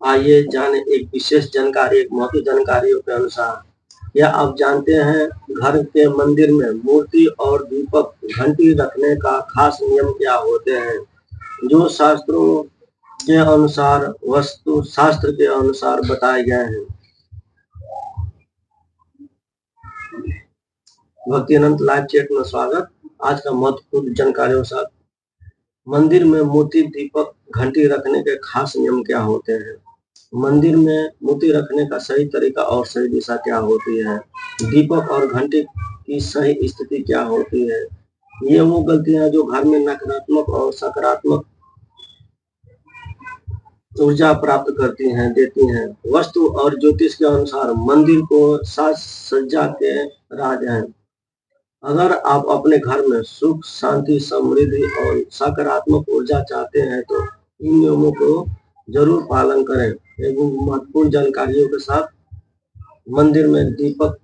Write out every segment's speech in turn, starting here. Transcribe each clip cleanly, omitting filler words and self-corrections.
आइए जाने एक विशेष जानकारी, एक महत्वपूर्ण जानकारियों के अनुसार। क्या आप जानते हैं घर के मंदिर में मूर्ति और दीपक घंटी रखने का खास नियम क्या होते हैं? जो शास्त्रों के अनुसार वस्तु शास्त्र के अनुसार बताए गए हैं। भक्ति अनंत लाइव चैट में स्वागत। आज का महत्वपूर्ण जानकारियों के साथ मंदिर में मूर्ति दीपक घंटी रखने के खास नियम क्या होते हैं? मंदिर में मूर्ति रखने का सही तरीका और सही दिशा क्या होती है? दीपक और घंटी की सही स्थिति क्या होती है? ये वो गलतियां जो घर में नकारात्मक और सकारात्मक ऊर्जा प्राप्त करती हैं, देती हैं। वास्तु और ज्योतिष के अनुसार मंदिर को साज सज्जा के राज हैं। अगर आप अपने घर में सुख शांति समृद्धि और सकारात्मक ऊर्जा चाहते हैं तो इन नियमों को जरूर पालन करें। एवं महत्वपूर्ण जानकारियों के साथ मंदिर में दीपक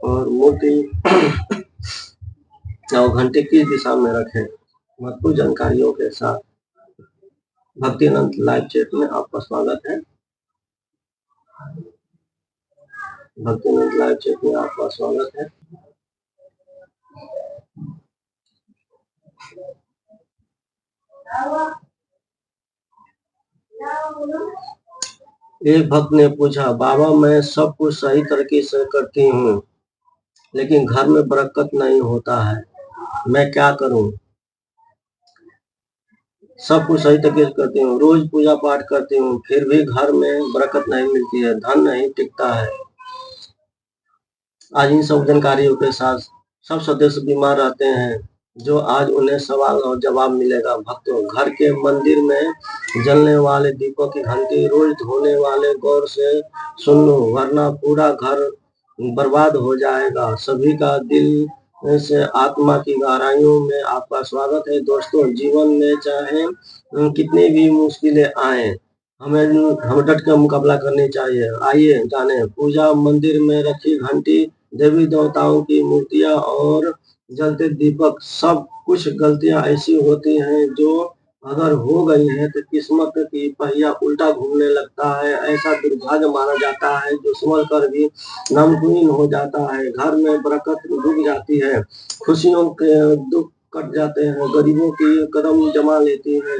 और मूर्ति और घंटे किस दिशा में रखें, महत्वपूर्ण जानकारियों के साथ भक्ति अनंत लाइव चैट में आपका स्वागत है। भक्ति अनंत लाइव चैट में आपका स्वागत है। एक भक्त ने पूछा, बाबा मैं सब कुछ सही तरीके से करती हूँ लेकिन घर में बरकत नहीं होता है, मैं क्या करूँ? सब कुछ सही तरीके से करती हूँ, रोज पूजा पाठ करती हूँ, फिर भी घर में बरकत नहीं मिलती है, धन नहीं टिकता है। आज इन सब जानकारियों के साथ सब सदस्य बीमार रहते हैं, जो आज उन्हें सवाल और जवाब मिलेगा। भक्तों, घर के मंदिर में जलने वाले दीपों की घंटी रोज धोने वाले गौर से सुन लो, वरना पूरा घर बर्बाद हो जाएगा। सभी का दिल से आत्मा की गहराइयों में आपका स्वागत है। दोस्तों, जीवन में चाहे कितनी भी मुश्किलें आए, हमें डट कर मुकाबला करनी चाहिए। आइए जाने पूजा मंदिर में रखी घंटी, देवी देवताओं की मूर्तियां और जलते दीपक, सब कुछ गलतियां ऐसी होती हैं जो अगर हो गई है तो किस्मत की पहिया उल्टा घूमने लगता है। ऐसा दुर्भाग्य माना जाता है जो संभल कर भी नमकीन हो जाता है। घर में बरकत डूब जाती है, खुशियों के दुख कट जाते हैं, गरीबों की कदम जमा लेती है।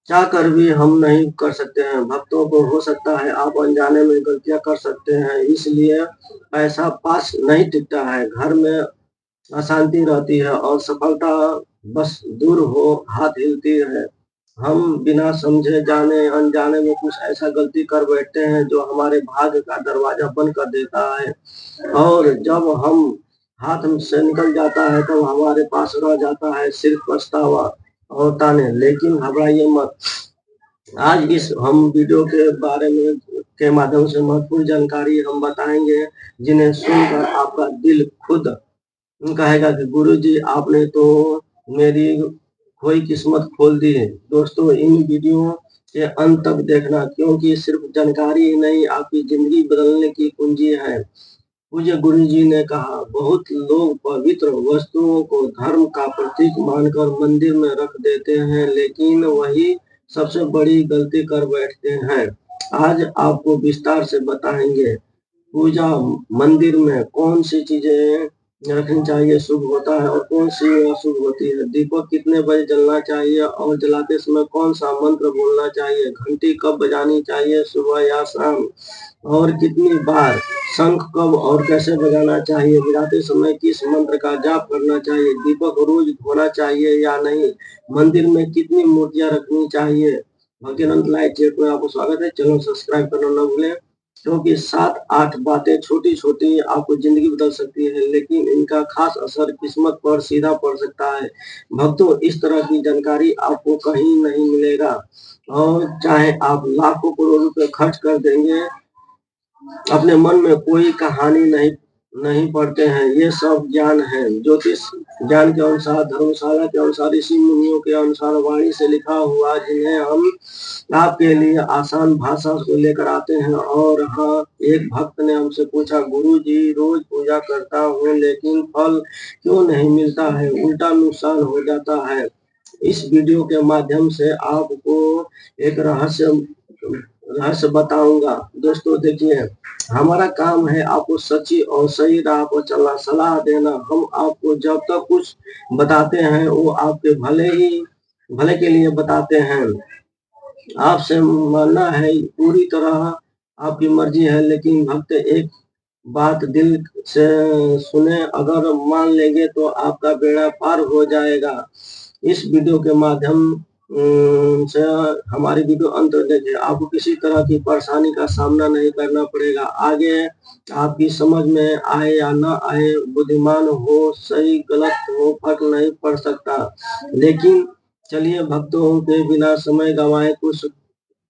चाह कर भी हम नहीं कर सकते हैं। भक्तों को हो सकता है आप अनजाने में गलतियां कर सकते हैं, इसलिए पैसा पास नहीं टिकता है, घर में अशांति रहती है और सफलता बस दूर हो हाथ हिलती है। हम बिना समझे जाने अनजाने में कुछ ऐसा गलती कर बैठते हैं जो हमारे भाग्य का दरवाजा बंद कर देता है, और जब हम हाथ से निकल जाता है तब हमारे पास रह जाता है सिर्फ पछतावा और ताने। लेकिन घबराइए मत, आज इस हम वीडियो के बारे में के माध्यम से महत्वपूर्ण जानकारी हम बताएंगे, जिन्हें सुनकर आपका दिल खुद कहेगा कि गुरुजी आपने तो मेरी कोई किस्मत खोल दी है। दोस्तों, इन वीडियो के अंत तक देखना, क्योंकि सिर्फ जानकारी ही नहीं, आपकी जिंदगी बदलने की कुंजी है। पूज्य गुरुजी ने कहा, बहुत लोग पवित्र वस्तुओं को धर्म का प्रतीक मानकर मंदिर में रख देते हैं, लेकिन वही सबसे बड़ी गलती कर बैठते हैं। आज आपको विस्तार से बताएंगे पूजा मंदिर में कौन सी चीजें रखनी चाहिए शुभ होता है और कौन सी अशुभ होती है, दीपक कितने बजे जलना चाहिए और जलाते समय कौन सा मंत्र बोलना चाहिए, घंटी कब बजानी चाहिए सुबह या शाम और कितनी बार, शंख कब और कैसे बजाना चाहिए, बजाते समय किस मंत्र का जाप करना चाहिए, दीपक रोज धोना चाहिए या नहीं, मंदिर में कितनी मूर्तियां रखनी चाहिए। भक्तिनंद लाइव चैट में आपको स्वागत है। चैनल सब्सक्राइब करना न भूलें, क्योंकि 7-8 बातें छोटी छोटी आपको जिंदगी बदल सकती है, लेकिन इनका खास असर किस्मत पर सीधा पड़ सकता है। भक्तों, इस तरह की जानकारी आपको कहीं नहीं मिलेगा, और चाहे आप लाखों करोड़ रुपए खर्च कर देंगे, अपने मन में कोई कहानी नहीं पढ़ते हैं। ये सब ज्ञान है, ज्योतिष ज्ञान के अनुसार, धर्मशाला के अनुसार, ऋषि मुनियों के अनुसार वाणी से लिखा हुआ, जिन्हें हम आपके लिए आसान भाषा को लेकर आते हैं। और हाँ, एक भक्त ने हमसे पूछा, गुरुजी रोज पूजा करता हूँ लेकिन फल क्यों नहीं मिलता है, उल्टा नुकसान हो जाता है। इस वीडियो के माध्यम से आपको एक रहस्य रहस्य बताऊंगा। दोस्तों देखिए, हमारा काम है आपको सच्ची और सही राह पर चलना, सलाह देना। हम आपको जब तक कुछ बताते हैं वो आपके भले के लिए बताते हैं। आपसे मानना है पूरी तरह आपकी मर्जी है, लेकिन भक्त एक बात दिल से सुने, अगर मान लेंगे तो आपका बेड़ा पार हो जाएगा। इस वीडियो के माध्यम से हमारी वीडियो अंत तक देखें, आपको किसी तरह की परेशानी का सामना नहीं करना पड़ेगा। आगे आपकी समझ में आए या ना आए, बुद्धिमान हो सही गलत हो फर्क नहीं पड़ सकता। लेकिन चलिए भक्तों के बिना समय गंवाए कुछ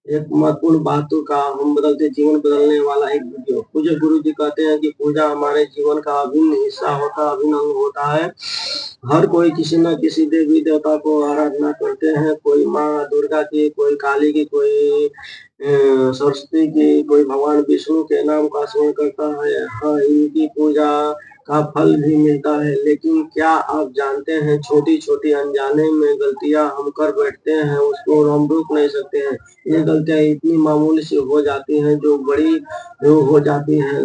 एक महत्वपूर्ण बातों का हम बदलते जीवन बदलने वाला एक वीडियो। पूज्य गुरु जी कहते हैं कि पूजा हमारे जीवन का अभिन्न हिस्सा होता, अभिन्न अंग होता है। हर कोई किसी न किसी देवी देवता को आराधना करते हैं, कोई माँ दुर्गा की, कोई काली की, कोई सरस्वती की, कोई भगवान विष्णु के नाम का स्मरण करता है। हाँ, इनकी पूजा का फल भी मिलता है। लेकिन क्या आप जानते हैं, छोटी छोटी अनजाने में गलतियां हम कर बैठते हैं, उसको हम रोक नहीं सकते हैं। ये गलतियां इतनी मामूली सी हो जाती हैं जो बड़ी हो जाती हैं,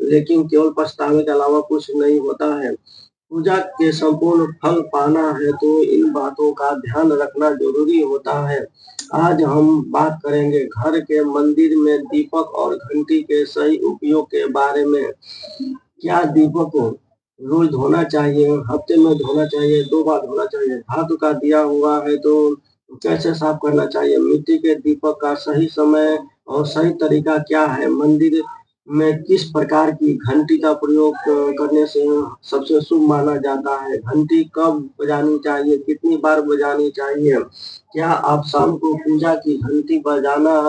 लेकिन केवल पछतावे के अलावा कुछ नहीं होता है। पूजा के संपूर्ण फल पाना है तो इन बातों का ध्यान रखना जरूरी होता है। आज हम बात करेंगे घर के मंदिर में दीपक और घंटी के सही उपयोग के बारे में। क्या दीपक को रोज धोना चाहिए, हफ्ते में धोना चाहिए, 2 बार धोना चाहिए? धातु का दिया हुआ है तो कैसे साफ करना चाहिए? मिट्टी के दीपक का सही समय और सही तरीका क्या है? मंदिर में किस प्रकार की घंटी का प्रयोग करने से सबसे शुभ माना जाता है? घंटी कब बजानी चाहिए, कितनी बार बजानी चाहिए? क्या आप शाम को पूजा की घंटी बजाना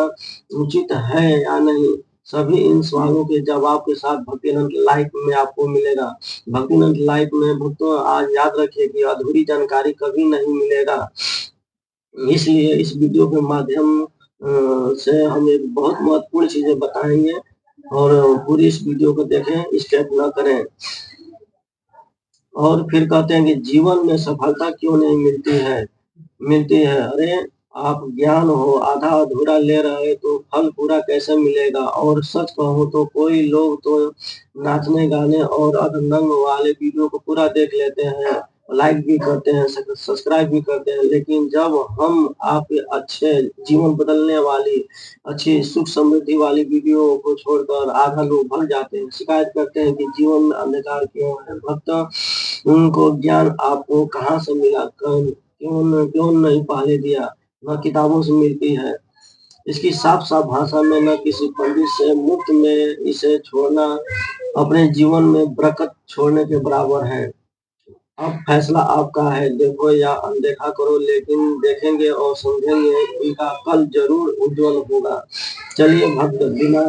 उचित है या नहीं? सभी इन सवालों के जवाब के साथ भक्तिनंद लाइफ में आपको मिलेगा। भक्तिनंद लाइफ में भक्तों आज याद रखिए कि अधूरी जानकारी कभी नहीं मिलेगा। इसलिए इस वीडियो के माध्यम से हम एक बहुत महत्वपूर्ण चीजें बताएंगे और पूरी इस वीडियो को देखें, स्किप ना करें। और फिर कहते हैं कि जीवन में सफलता क्यों नहीं मिलती है। अरे आप ज्ञान हो आधा अधूरा ले रहे तो फल पूरा कैसे मिलेगा? और सच कहूं तो कोई लोग तो नाचने गाने और अधनंग वाले वीडियो को पूरा देख लेते हैं, लाइक भी करते हैं, सब्सक्राइब भी करते हैं, लेकिन जब हम आप अच्छे जीवन बदलने वाली अच्छी सुख समृद्धि वाली वीडियो को छोड़कर आधा लोग भग जाते हैं, शिकायत करते हैं कि जीवन में अंधकार क्यों है। भक्त उनको ज्ञान आपको कहाँ से मिला, क्यों नहीं पहले दिया? न किताबों से मिलती है। इसकी साफ साफ भाषा में न किसी पंडित से, मुफ्त में इसे छोड़ना अपने जीवन में बरकत छोड़ने के बराबर है। अब फैसला आपका है, देखो या अनदेखा करो, लेकिन देखेंगे और समझेंगे इनका कल जरूर उज्जवल होगा। चलिए भक्त बिना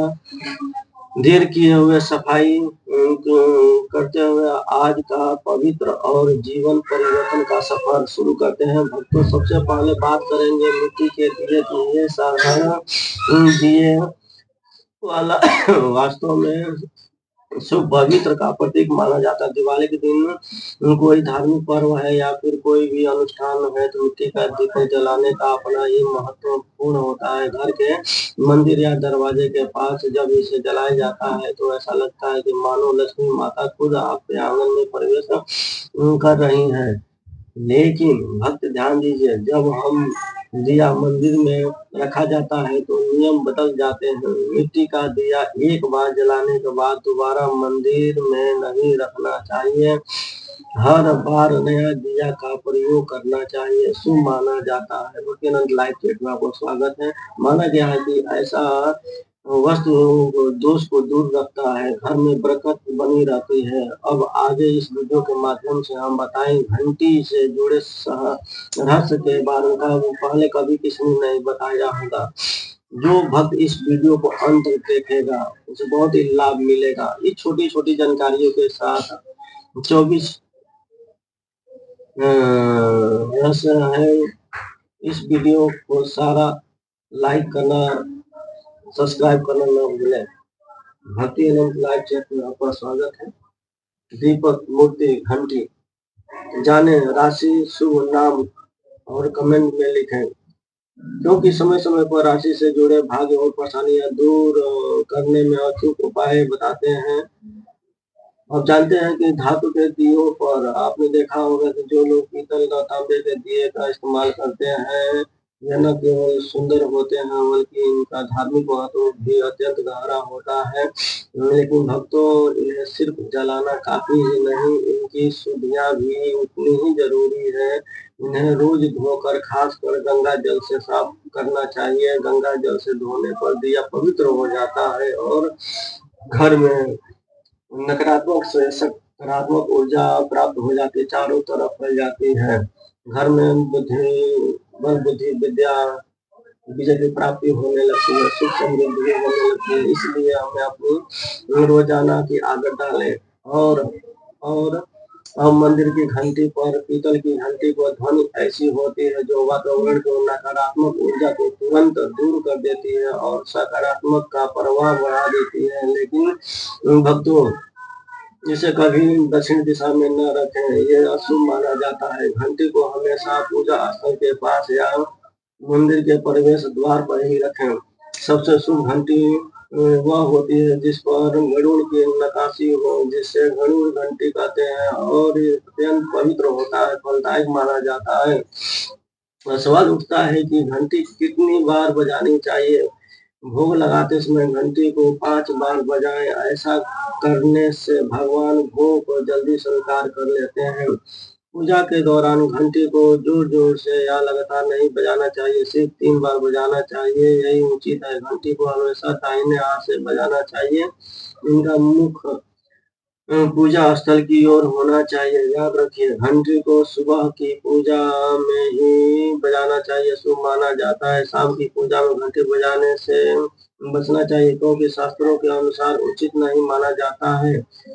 देर किए हुए सफाई करते हुए आज का पवित्र और जीवन परिवर्तन का सफर शुरू करते हैं। भक्तों सबसे पहले बात करेंगे मिट्टी के दिए की। ये साधारण दिए वाला वास्तव में शुभ पवित्र का प्रतीक माना जाता है। दिवाली के दिन कोई धार्मिक पर्व है या फिर कोई भी अनुष्ठान है तो मिट्टी का दीपक जलाने का अपना ही महत्वपूर्ण होता है। घर के मंदिर या दरवाजे के पास जब इसे जलाया जाता है तो ऐसा लगता है कि मानो लक्ष्मी माता खुद आपके आंगन में प्रवेश कर रही है। लेकिन भक्त ध्यान दीजिए, जब हम दिया मंदिर में रखा जाता है तो नियम बदल जाते हैं। मिट्टी का दिया एक बार जलाने के बाद दोबारा मंदिर में नहीं रखना चाहिए। हर बार नया दिया का प्रयोग करना चाहिए, शुभ माना जाता है। भक्तिनंद लाइव चैट में आपको स्वागत है। माना गया है कि ऐसा वस्तु दोष को दूर रखता है, घर में बरकत बनी रहती है। अब आगे इस वीडियो के माध्यम से हम बताएं घंटी से जुड़े रहस्य के बारे में पहले कभी किसी ने नहीं बताया होगा। जो भक्त इस वीडियो को अंत तक देखेगा उसे बहुत ही लाभ मिलेगा। इस छोटी छोटी जानकारियों के साथ 24 रहस्य है। इस वीडियो को सारा लाइक करना, सब्सक्राइब करना न भूलें। भक्ति अनंत लाइव चैट में आपका स्वागत है। दीपक, मूर्ति, घंटी जाने राशि, शुभ नाम और कमेंट में लिखें। क्योंकि समय समय पर राशि से जुड़े भाग्य और परेशानियां दूर करने में अचूक उपाय बताते हैं। आप जानते हैं कि धातु के दियों पर आपने देखा होगा कि जो लोग पीतल का तांबे के दिए का इस्तेमाल करते हैं, यह न केवल सुंदर होते हैं बल्कि इनका धार्मिक महत्व भी अत्यंत गहरा होता है। लेकिन भक्तों, इन्हें सिर्फ जलाना काफी ही नहीं, इनकी शुद्धियाँ भी उतनी ही जरूरी है। इन्हें रोज धोकर खासकर गंगा जल से साफ करना चाहिए। गंगा जल से धोने पर दिया पवित्र हो जाता है और घर में नकारात्मक से सकारात्मक ऊर्जा प्राप्त हो जाती है, चारों तरफ फैल जाती है। घर में बल बुद्धि विद्या विजय की प्राप्ति होने लगती है, सुख समृद्धि होने लगती है। इसलिए हमें अपनी रोजाना की आदत डालें। और हम मंदिर की घंटी पर पीतल की घंटी पर ध्वनि ऐसी होती है जो वातावरण को नकारात्मक ऊर्जा को तुरंत दूर कर देती है और सकारात्मक का प्रभाव बढ़ा देती है। लेकिन भक्तों, इसे कभी दक्षिण दिशा में न रखें, यह अशुभ माना जाता है। घंटी को हमेशा पूजा स्थल के पास या मंदिर के प्रवेश द्वार पर ही रखें। सबसे शुभ घंटी वह होती है जिस पर गरुड़ की नक्काशी हो, जिसे गरुड़ घंटी कहते हैं, और ये अत्यंत पवित्र होता है, फलदायक माना जाता है। सवाल उठता है कि घंटी कितनी बार बजानी चाहिए। भोग लगाते समय घंटी को 5 बार बजाएं। ऐसा करने से भगवान भोग को जल्दी स्वीकार कर लेते हैं। पूजा के दौरान घंटी को जोर जोर से या लगातार नहीं बजाना चाहिए, सिर्फ 3 बार बजाना चाहिए, यही उचित है। घंटी को हमेशा दाहिने हाथ से बजाना चाहिए। इनका मुख पूजा स्थल की ओर होना चाहिए। याद रखिए, घंटी को सुबह की पूजा में ही बजाना चाहिए, शुभ माना जाता है। शाम की पूजा में घंटी बजाने से बचना चाहिए, क्योंकि शास्त्रों के अनुसार उचित नहीं माना जाता है।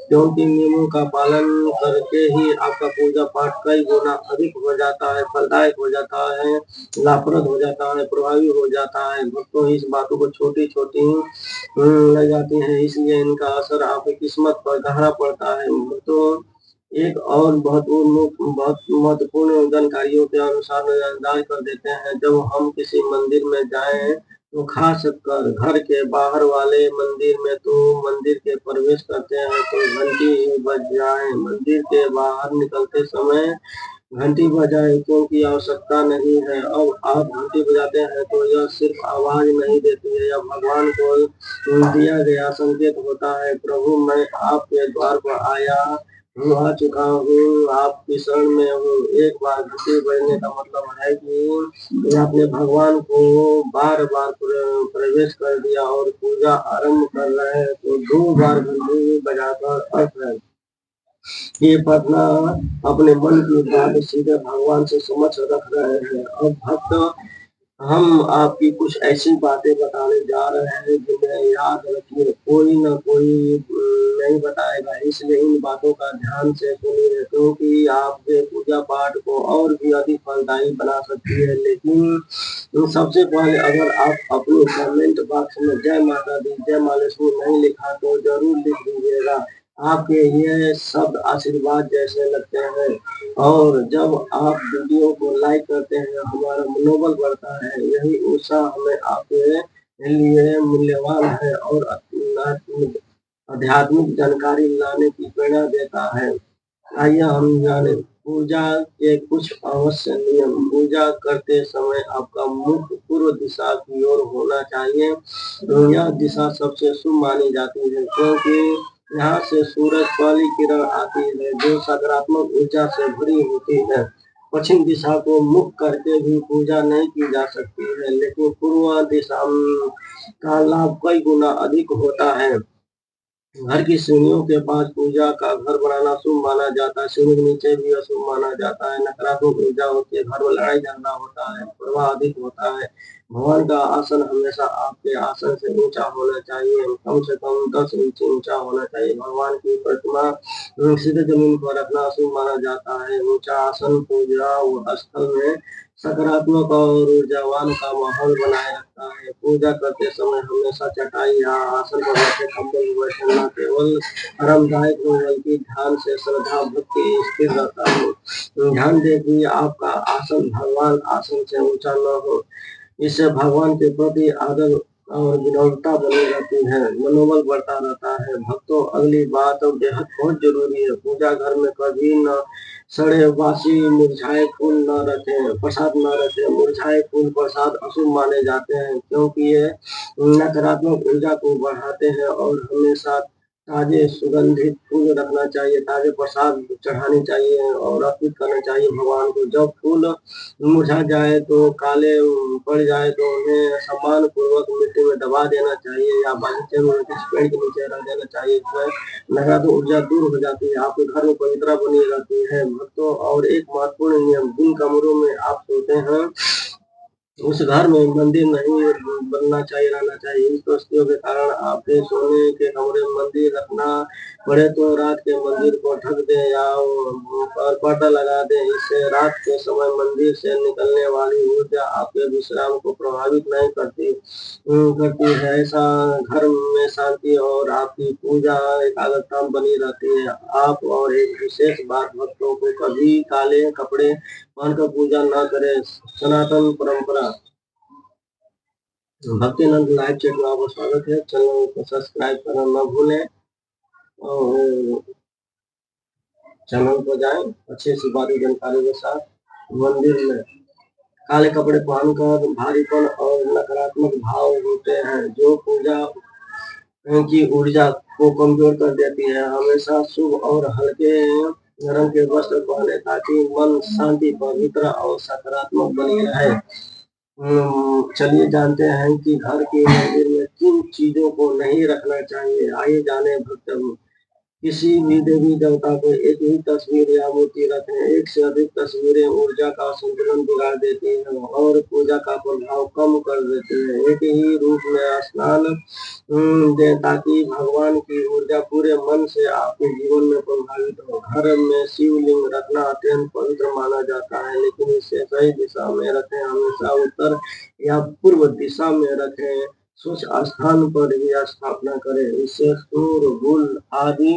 क्योंकि नियमों का पालन करके ही आपका पूजा पाठ कई गुना अधिक हो जाता है, फलदायक हो जाता है, लाभप्रद हो जाता है, प्रभावी हो जाता है। भक्तों, इस बातों को छोटी छोटी लग जाती हैं, इसलिए इनका असर आपकी किस्मत पर गहरा पड़ता है। तो एक और बहुत महत्वपूर्ण जानकारियों के अनुसार नजरअंदाज कर देते हैं। जब हम किसी मंदिर में जाएं तो खास कर घर के बाहर वाले मंदिर में तो मंदिर के प्रवेश करते हैं तो घंटी बजाएं। मंदिर के बाहर निकलते समय घंटी बजाए, क्योंकि आवश्यकता नहीं है। अब आप घंटी बजाते हैं तो यह सिर्फ आवाज नहीं देती है, यह भगवान को दिया गया संकेत होता है, प्रभु मैं आपके द्वार पर आया हूँ, आ चुका हूँ, आपकी शरण में हूँ। एक बार घंटी बजने का मतलब है कि आपने भगवान को बार बार प्रवेश कर दिया और पूजा आरंभ कर रहे हैं। तो 2 बार घंटी बजाकर अर्थ है ये प्रार्थना अपने मन की बात सीधे भगवान से समक्ष रख रहे हैं। अब भक्त, हम आपकी कुछ ऐसी बातें बताने जा रहे हैं जिन्हें याद रखिए, कोई न कोई नहीं बताएगा, इसलिए इन बातों का ध्यान से सुनिए, क्योंकि आपके पूजा पाठ को और भी अधिक फलदायी बना सकती है। लेकिन सबसे पहले, अगर आप अपने कमेंट बॉक्स में जय माता दी, जय माँ लक्ष्मी नहीं लिखा तो जरूर लिख दीजिएगा। आपके ये शब्द आशीर्वाद जैसे लगते हैं, और जब आप वीडियो को लाइक करते हैं हमारा मनोबल बढ़ता है। यही उत्साह हमें आपके लिए मूल्यवान है और आध्यात्मिक जानकारी लाने की प्रेरणा देता है। आइए हम जाने पूजा के कुछ अवश्य नियम। पूजा करते समय आपका मुख पूर्व दिशा की ओर होना चाहिए। यह दिशा सबसे शुभ मानी जाती है, क्योंकि यहाँ से सूरज पहली किरण आती है जो सकारात्मक ऊर्जा से भरी होती है। पश्चिम दिशा को मुख करके भी पूजा नहीं की जा सकती है, लेकिन पूर्व दिशा का लाभ कई गुना अधिक होता है। घर की सीढ़ियों के पास पूजा का घर बनाना शुभ माना जाता है। सीढ़ी के नीचे भी अशुभ माना जाता है, नकारात्मक ऊर्जा होती है, घर में लड़ाई झगड़ा होता है, प्रवाह अधिक होता है। भगवान का आसन हमेशा आपके आसन से ऊंचा होना चाहिए, कम से कम 10 इंच ऊंचा होना चाहिए। भगवान की प्रतिमा सीधे जमीन पर रखना अशुभ माना जाता है। ऊंचा आसन पूजा स्थल में सकारात्मक और ऊर्जावान का माहौल बनाए रखता है। पूजा करते समय हमेशा चटाई या आसन पर बैठे कंबल में बैठना केवल आरामदायक हो बल्कि ध्यान से श्रद्धा भक्ति स्थिर रहता है। ध्यान दें कि आपका आसन भगवान आसन से ऊंचा न हो। इससे भगवान के प्रति आदर और विनम्रता बनी रहती है, मनोबल बढ़ता रहता है। भक्तों, अगली बात बेहद बहुत जरूरी है, पूजा घर में कभी न सड़े बासी मुरझाए फूल न रखें, प्रसाद न रखें। मुरझाए फूल प्रसाद अशुभ माने जाते हैं, क्योंकि ये नकारात्मक ऊर्जा को बढ़ाते हैं। और हमेशा ताजे सुगंधित फूल रखना चाहिए, ताजे प्रसाद चढ़ानी चाहिए और अर्पित करना चाहिए भगवान को। जब फूल मुरझा जाए तो काले पड़ जाए तो उन्हें सम्मान पूर्वक मिट्टी में दबा देना चाहिए या बगीचे में किसी पेड़ के नीचे रख देना चाहिए। इसमें नकारात्मक ऊर्जा दूर हो जाती है, आपके घर में पवित्रता बनी रहती है। भक्तों, और एक महत्वपूर्ण नियम, जिन कमरों में आप सोते हैं उस घर में मंदिर नहीं बनना चाहिए, रहना चाहिए। इन परिस्थितियों के कारण आपके सोने के कमरे में मंदिर रखना पड़े तो रात के मंदिर को ढक दें या पर्दा लगा दें। इससे रात के समय मंदिर से निकलने वाली ऊर्जा आपके विश्राम को प्रभावित नहीं करती है। ऐसा घर में शांति और आपकी पूजा एकाग्रता बनी रहती है। आप और एक विशेष बात, भक्तों को कभी काले कपड़े पहनकर पूजा न करें। सनातन परंपरा। भक्तिनंद लाइव चैट में आपका स्वागत है। चैनल को सब्सक्राइब करना न भूलें और चैनल पर जाएं अच्छी सी बातें जानकारी के साथ। मंदिर में काले कपड़े पहनकर भारीपन और नकारात्मक भाव होते हैं, जो पूजा की ऊर्जा को कमजोर कर देती है। हमेशा शुभ और हल्के रंग के वस्त्र पहने ताकि मन शांति, पवित्र और सकारात्मक बनी रहे। चलिए जानते हैं कि घर के मंदिर में किन चीजों को नहीं रखना चाहिए। आइए जाने भक्त। किसी भी देवी देवता को एक ही तस्वीर या मूर्ति रखें। एक से अधिक तस्वीरें ऊर्जा का संतुलन बिगाड़ देती हैं और पूजा का प्रभाव कम कर देती है। एक ही रूप में स्नान दें ताकि भगवान की ऊर्जा पूरे मन से आपके जीवन में प्रभावित हो। घर में शिवलिंग रखना अत्यंत पवित्र माना जाता है, लेकिन इसे सही दिशा में रखें। हमेशा उत्तर या पूर्व दिशा में रखें। स्वच्छ स्थान पर ही स्थापना करें। इसे सूर, गुल आदि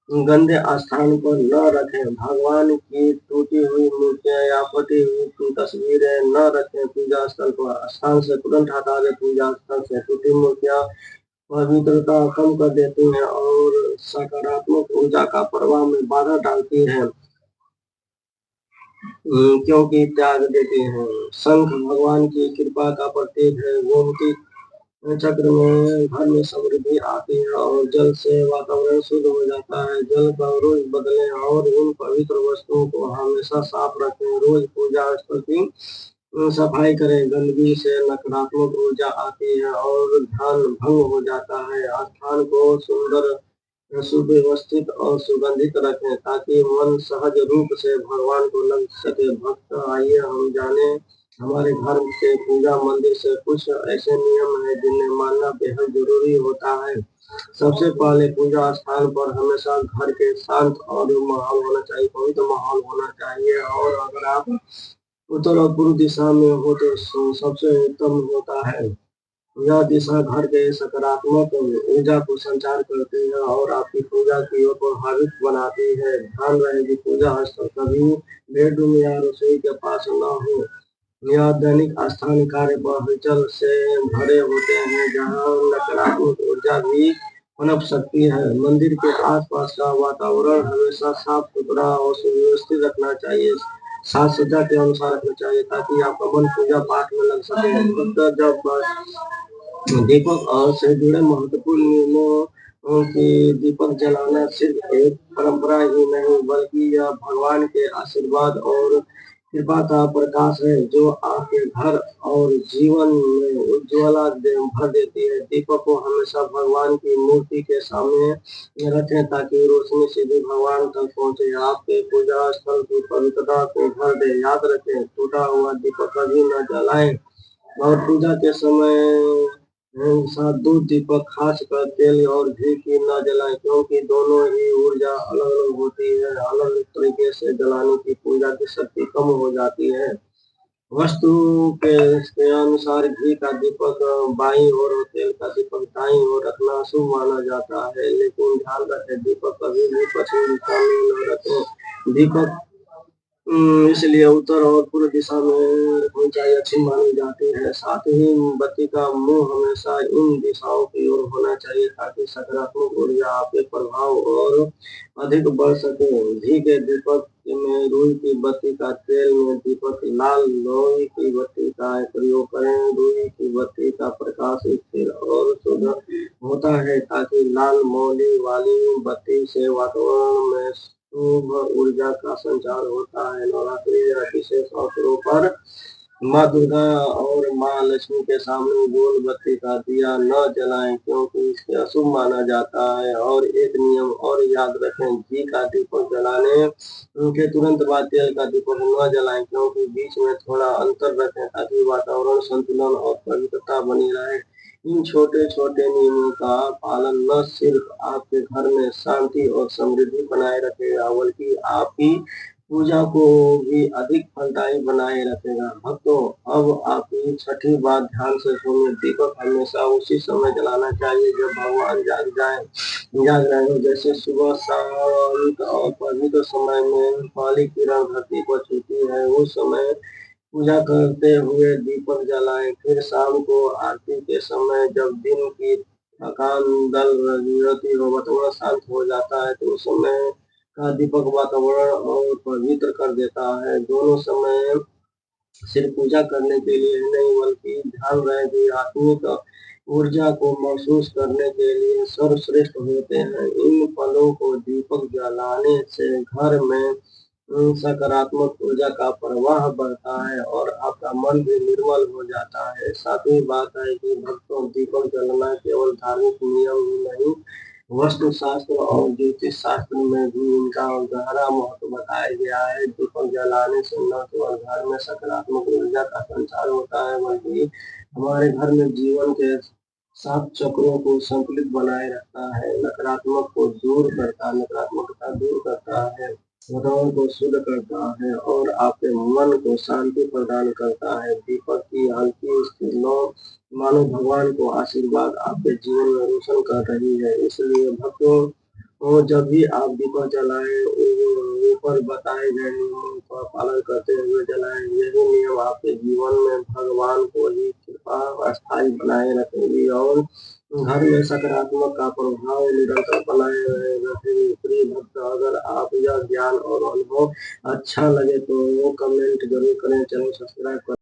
गंदे स्थान पर न रखें। भगवान की टूटी हुई मूर्तियां या फटी हुई तस्वीरें न रखें। पूजा स्थल पर स्थान से तुरंत हटा दें। पूजा स्थल से टूटी मूर्तियां पवित्रता कम कर देती हैं और सकारात्मक ऊर्जा का प्रवाह में बाधा डालती हैं, क्योंकि त्याग देती हैं। शंख भगवान की कृपा का प्रतीक है। गोमती चक्र में घर में समृद्धि आती है और जल से वातावरण शुद्ध हो जाता है। जल का रोज बदलें और इन पवित्र वस्तुओं को हमेशा साफ रखें। रोज पूजा स्थल की सफाई करें। गंदगी से नकारात्मक ऊर्जा आती है और ध्यान भंग हो जाता है। स्थान को सुंदर, सुव्यवस्थित और सुगंधित रखें ताकि मन सहज रूप से भगवान को लग सके। भक्त, आइए हम जाने हमारे घर के पूजा मंदिर से कुछ ऐसे नियम हैं जिन्हें मानना बेहद जरूरी होता है। सबसे पहले, पूजा स्थान पर हमेशा घर के शांत और माहौल होना चाहिए, पवित्र माहौल होना चाहिए। और अगर आप उत्तर और पूर्व दिशा में हो तो सबसे उत्तम होता है। यह दिशा घर के सकारात्मक ऊर्जा को संचार करती है और आपकी पूजा की ओर प्रभावित बनाती है। ध्यान रहे कि पूजा स्थल कभी बेडरूम या रसोई के पास न हो। यह दैनिक स्थान कार्य पर हलचल से भरे होते हैं, जहाँ नकारात्मक ऊर्जा भी पनप सकती है। मंदिर के आसपास का वातावरण हमेशा साफ सुथरा और सुव्यवस्थित रखना चाहिए। साज सज्जा के अनुसार रखना चाहिए ताकि आपका मन पूजा पाठ में लग सके। जब दीपक और से जुड़े महत्वपूर्ण नियमों की दीपक जलाना सिर्फ एक परंपरा ही नहीं, बल्कि यह भगवान के आशीर्वाद और कृपा का प्रकाश है जो आपके घर और जीवन में उज्ज्वला भर देती है। दीपक को हमेशा भगवान की मूर्ति के सामने रखें ताकि रोशनी सीधे भगवान तक पहुंचे। आपके पूजा स्थल की पवित्रता को भर दे। याद रखें, टूटा हुआ दीपक कभी न जलाएं और पूजा के समय साथ दूध दीपक खासकर तेल और घी की न जलाएं, क्योंकि दोनों ही ऊर्जा अलग अलग होती है। अलग अलग तरीके से जलाने की पूजा की शक्ति कम हो जाती है। वास्तु के अनुसार घी का दीपक बाईं ओर और तेल का दीपक दाईं ओर रखना शुभ माना जाता है, लेकिन ध्यान रखें दीपक कभी भी पश्चिम दिशा में न रखें। दीपक इसलिए उत्तर और पूर्व दिशा में ऊंचाई अच्छी मानी जाती है। साथ ही बत्ती का मुंह हमेशा इन दिशाओं की ओर होना चाहिए ताकि सकारात्मक ऊर्जा आपके प्रभाव और अधिक बढ़ सके। घी के दीपक में रुई की बत्ती का, तेल में दीपक लाल लोई की बत्ती का प्रयोग करें। रुई की बत्ती का प्रकाश स्थिर और शुद्ध होता है ताकि लाल मौली वाली बत्ती से वातावरण में शुभ ऊर्जा का संचार होता है। नवरात्रि या विशेष अवसरों पर माँ दुर्गा और माँ लक्ष्मी के सामने गोल बत्ती का दिया न जलाएं क्योंकि इसे अशुभ माना जाता है। और एक नियम और याद रखें, घी का दीपक जलाने के तुरंत बाद तेल का दीपक न जलाएं क्योंकि बीच में थोड़ा अंतर रखें ताकि वातावरण संतुलन और पवित्रता बनी रहे। इन छोटे छोटे नियमों का पालन न सिर्फ आपके घर में शांति और समृद्धि बनाए रखेगा बल्कि आपकी पूजा को भी अधिक फलदायी बनाए रखेगा। भक्तों, अब आपकी छठी बात ध्यान से सुनिए। दीपक हमेशा उसी समय जलाना चाहिए जब भगवान जाग रहे हो, जैसे सुबह शांत और पवित्र समय में पहली किरण धरती पर छूती है उस समय पूजा करते हुए दीपक जलाएं। फिर शाम को आरती के समय जब दिन की थकान दल रहती हो, वातावरण शांत हो जाता है तो उस समय का दीपक वातावरण और पवित्र कर देता है। दोनों समय सिर्फ पूजा करने के लिए ही नहीं बल्कि ध्यान रहे कि आत्मिक ऊर्जा को महसूस करने के लिए सर्वश्रेष्ठ होते हैं। इन पलों को दीपक जलाने से घर में सकारात्मक ऊर्जा का प्रवाह बढ़ता है और आपका मन भी निर्मल हो जाता है। सातवीं बात है कि भक्तों, दीपक जलाना केवल धार्मिक नियम ही नहीं, वास्तु शास्त्र और ज्योतिष शास्त्र में भी इनका गहरा महत्व बताया गया है। दीपक जलाने से न केवल घर में सकारात्मक ऊर्जा का संचार होता है बल्कि हमारे घर में जीवन के सात चक्रों को संतुलित बनाए रखता है, नकारात्मकता दूर करता है, वातावरण को शुद्ध करता है और आपके मन को शांति प्रदान करता है। दीपक की हल्की स्थिर लौ मानो भगवान को आशीर्वाद आपके जीवन में रोशन कर रही है। इसलिए भक्तों, और जब भी आप दीपक जलाएं, ऊपर बताए गए नियमों का पालन करते हुए जलाएं। यही नियम आपके जीवन में भगवान को ही कृपा स्थायी बनाए रखेंगी और घर में सकारात्मक का प्रभाव निरंतर बनाए रहेगा। प्रिय भक्त, अगर आप यह ज्ञान और अनुभव अच्छा लगे तो वो कमेंट जरूर करें, चैनल सब्सक्राइब करें।